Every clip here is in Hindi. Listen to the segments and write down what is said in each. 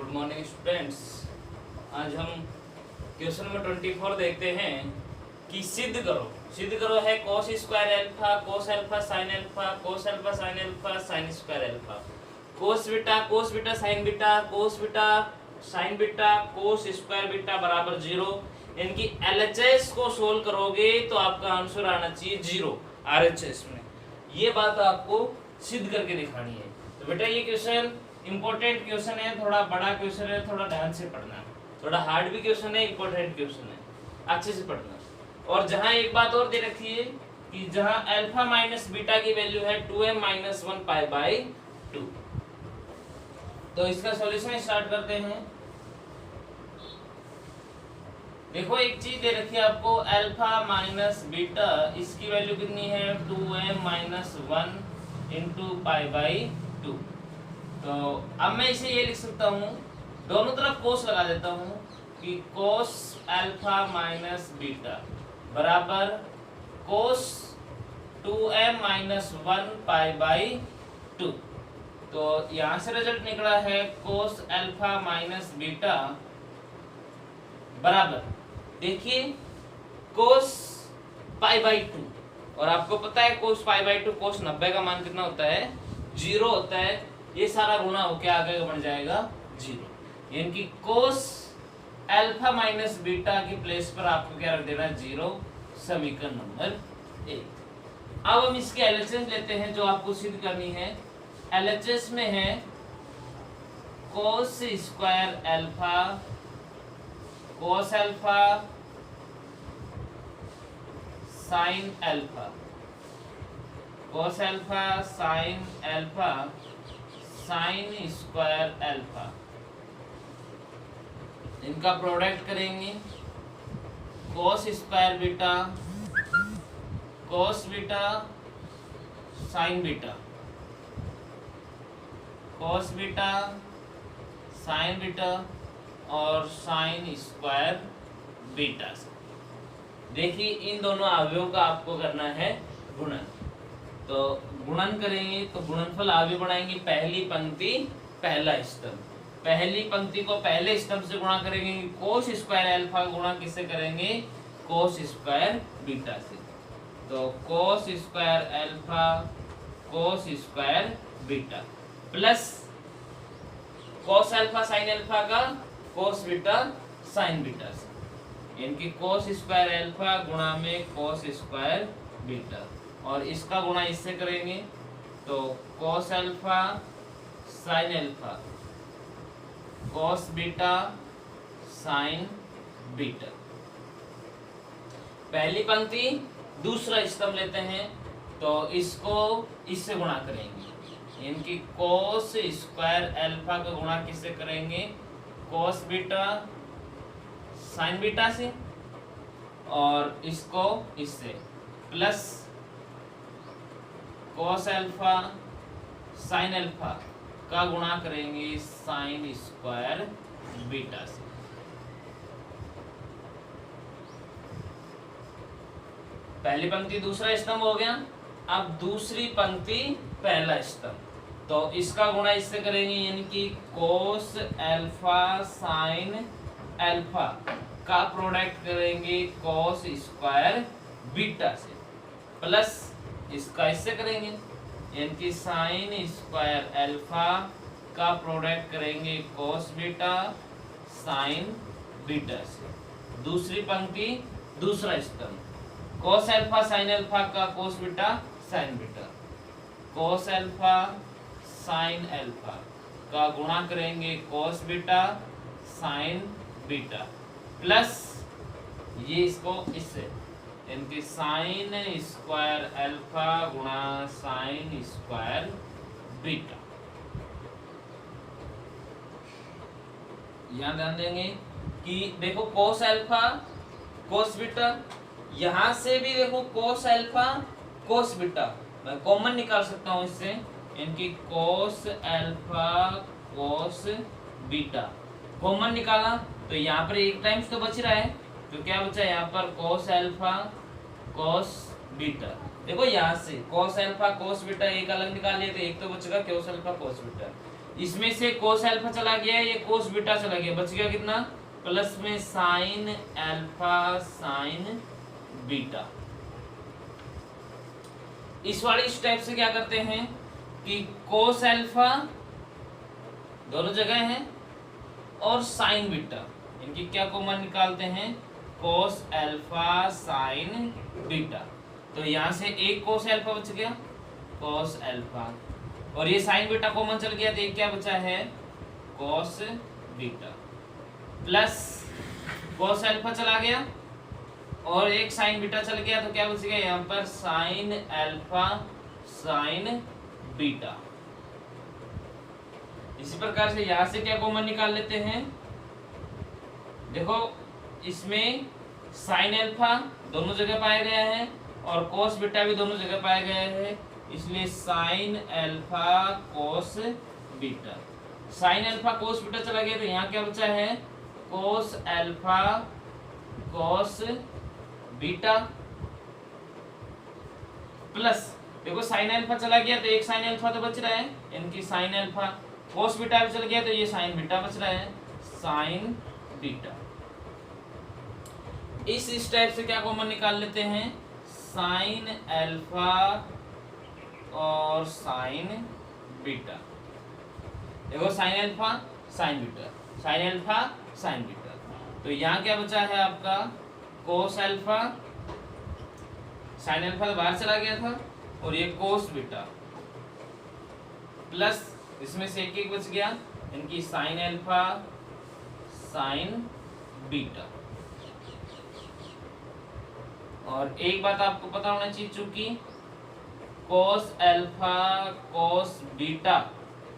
Good morning students. आज हम क्वेश्चन नंबर 24 देखते हैं कि सिद्ध करो है cos square alpha cos alpha sin alpha cos alpha sin alpha sin square alpha cos beta sin beta cos beta sin beta cos square beta बराबर 0। इनकी LHS को सोल्व करोगे तो आपका आंसर आना चाहिए 0 RHS में। ये बात आपको सिद्ध करके दिखानी है। तो बेटा ये क्वेश्चन इंपॉर्टेंट क्वेश्चन है, थोड़ा बड़ा क्वेश्चन है, थोड़ा ध्यान से पढ़ना। थोड़ा हार्ड भी क्वेश्चन है, इंपॉर्टेंट क्वेश्चन है, अच्छे से पढ़ना। और जहां एक बात और दे रखी है कि जहां अल्फा माइनस बीटा की वैल्यू है 2m माइनस 1 पाई बाई 2। तो इसका सॉल्यूशन स्टार्ट करते हैं। देखो एक चीज दे रखी है आपको, अल्फा माइनस बीटा, इसकी वैल्यू कितनी है 2m minus 1 into pi by 2। तो अब मैं इसे ये लिख सकता हूँ, दोनों तरफ कोस लगा देता हूँ कि कोस अल्फा माइनस बीटा बराबर कोस 2m माइनस 1 पाई बाई 2। तो यहाँ से रिजल्ट निकला है कोस अल्फा माइनस बीटा बराबर, देखिए कोस पाई बाई 2, और आपको पता है कोस पाई बाई 2 कोस 90 का मान कितना होता है 0 होता है। ये सारा गुना होके आगे बन जाएगा 0, यानी कि कोस अल्फा माइनस बीटा की प्लेस पर आपको क्या रख देना 0। समीकरण नंबर 1। अब हम इसके LHS लेते हैं जो आपको सिद्ध करनी है। LHS में है cos square alpha cos alpha sine alpha cos alpha sine alpha sine square alpha, इनका प्रोडक्ट करेंगे cos square beta cos beta sine beta cos beta sine beta और साइन स्क्वायर बीटा से। देखिए इन दोनों अवयवों का आपको करना है गुणन। तो गुणन करेंगे तो गुणनफल आगे बढ़ाएंगे, पहली पंक्ति पहला स्तंभ, पहली पंक्ति को पहले स्तंभ से गुणा करेंगे। कोस स्क्वायर अल्फा गुणा किससे करेंगे कोस स्क्वायर बीटा से। तो cos square alpha cos square beta plus cos alpha sine alpha का कोस बीटा साइन बीटा से, इनकी कोस स्क्वायर अल्फा गुणा में कोस स्क्वायर बीटा, और इसका गुणा इससे करेंगे तो cos alpha sine alpha cos beta sine beta. पहली पंक्ति दूसरा स्तंभ लेते हैं तो इसको इससे गुणा करेंगे, इनकी कोस स्क्वायर अल्फा का गुणा किससे करेंगे कोस बीटा साइन बीटा से, और इसको इससे plus cos alpha sine alpha का गुणा करेंगे साइन स्क्वायर बीटा से। पहली पंक्ति दूसरा स्तंभ हो गया। अब दूसरी पंक्ति पहला स्तंभ, तो इसका गुणा इससे करेंगे, यानी कि कोस अल्फा साइन अल्फा का प्रोडक्ट करेंगे कोस स्क्वायर बीटा से, प्लस इसका इससे करेंगे, यानी कि साइन स्क्वायर अल्फा का प्रोडक्ट करेंगे कोस बीटा साइन बीटा से। दूसरी पंक्ति दूसरा स्तंभ, कोस अल्फा साइन अल्फा का cos beta sine beta, cos alpha sine alpha का गुणा करेंगे cos beta sine beta, plus ये इसको इससे, इनकी साइन स्क्वायर अल्फा गुणा साइन स्क्वायर बीटा। यहां ध्यान देंगे कि देखो कोस अल्फा कोस बीटा, यहां से भी देखो कोस अल्फा कोस बीटा, मैं कॉमन निकाल सकता हूं इससे, इनकी cos alpha cos beta common निकाला तो यहाँ पर एक टाइम्स तो बच रहा है, तो क्या बचा यहाँ पर कोस अल्फा कोस बीटा। देखो यहाँ से कोस अल्फा कोस बीटा एक अलग निकाल लिए तो एक तो बचेगा कोस अल्फा कोस बीटा, इसमें से कोस अल्फा चला गया, ये कोस बीटा चला गया, बच गया कितना, प्लस में साइन अल्फा साइन बीटा। इस वाली स्टेप से क्या करते हैं कि कोस अल्फा दोनों जगह है और साइन बीटा, इनकी क्या कॉमन निकालते हैं, कोस अल्फा साइन बीटा। तो यहाँ से एक कोस अल्फा बच गया, कोस अल्फा, और ये साइन बीटा कॉमन चल गया, तो एक क्या बचा है, cos beta, plus cos alpha चला गया और एक साइन बीटा चल गया, तो क्या बच गया यहाँ पर, साइन अल्फा साइन बीटा। इसी प्रकार से यहां से क्या कॉमन निकाल लेते हैं, देखो इसमें साइन अल्फा दोनों जगह पाया गया है और कोस बीटा भी दोनों जगह पाया गया है, इसलिए sine alpha cos beta. Sine alpha cos beta चला गया, तो यहाँ क्या बचा है, cos alpha cos beta, plus देखो साइन अल्फा चला गया तो एक साइन अल्फा तो बच रहा है, इनकी साइन अल्फा, कोस बीटा भी चल गया तो ये साइन बीटा बच रहा है, साइन बीटा। इस स्टेप से क्या कॉमन निकाल लेते हैं, साइन अल्फा और साइन बीटा। देखो sine alpha sign beta, sine alpha sign beta, तो यहाँ क्या बचा है आपका, कोस अल्फा, साइन अल्फा तो बाहर चला गया था, और ये कोस बीटा, प्लस इसमें से एक एक बच गया, इनकी साइन अल्फा साइन बीटा। और एक बात आपको पता होना चाहिए, चूंकि cos alpha cos beta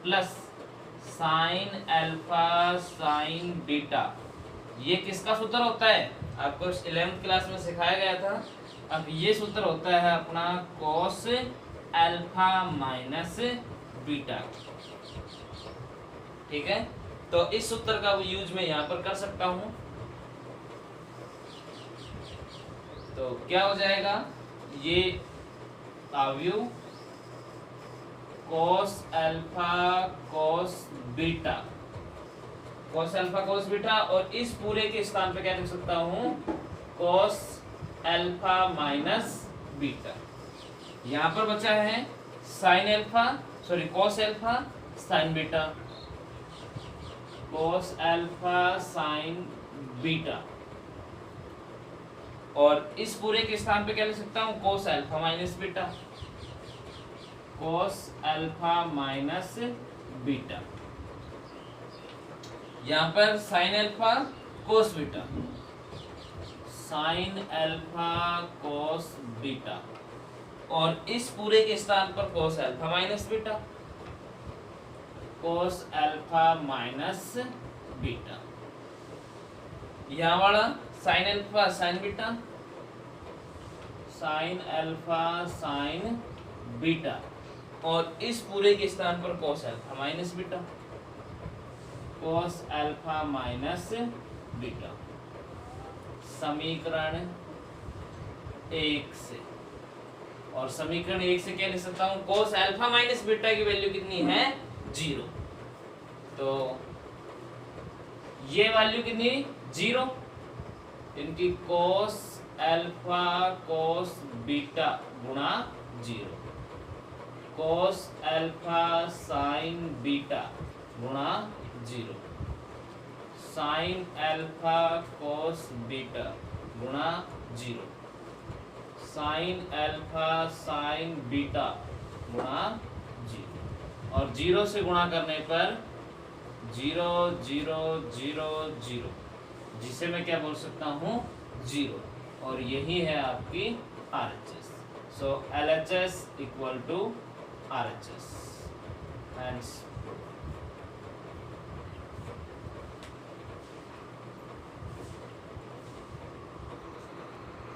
plus sine alpha sign beta, ये किसका सूत्र होता है, आपको 11th क्लास में सिखाया गया था। अब ये सूत्र होता है अपना कोस अल्फा माइनस बीटा, ठीक है। तो इस सूत्र का यूज मैं यहाँ पर कर सकता हूँ, तो क्या हो जाएगा, ये अवयव cos alpha cos beta, cos alpha cos beta, और इस पूरे के स्थान पे क्या लिख सकता हूँ, कोस अल्फा माइनस बीटा। यहाँ पर बचा है sine alpha, sorry cos alpha sign beta, cos alpha sign beta, और इस पूरे के स्थान पे क्या लिख सकता हूँ, cos alpha minus beta, cos alpha minus beta. यहाँ पर sine alpha cos beta, sine alpha cos beta, और इस पूरे के स्थान पर cos alpha minus beta, cos alpha minus beta. यहाँ वाला sine alpha sign beta, sine alpha sign beta, और इस पूरे के स्थान पर cos alpha minus beta, cos alpha minus beta. समीकरण 1 से, और समीकरण 1 से क्या लिख सकता हूँ, कोस अल्फा माइनस बीटा की वैल्यू कितनी है, 0, तो ये वैल्यू कितनी, 0, इनकी कोस अल्फा कोस बीटा गुणा 0, कोस अल्फा साइन बीटा गुणा 0, साइन अल्फा कोस बीटा गुणा 0, साइन अल्फा साइन बीटा गुणा 0, और 0 से गुणा करने पर 0 0 0 0, जिसे मैं क्या बोल सकता हूँ, 0, और यही है आपकी RHS। So LHS equal to RHS, and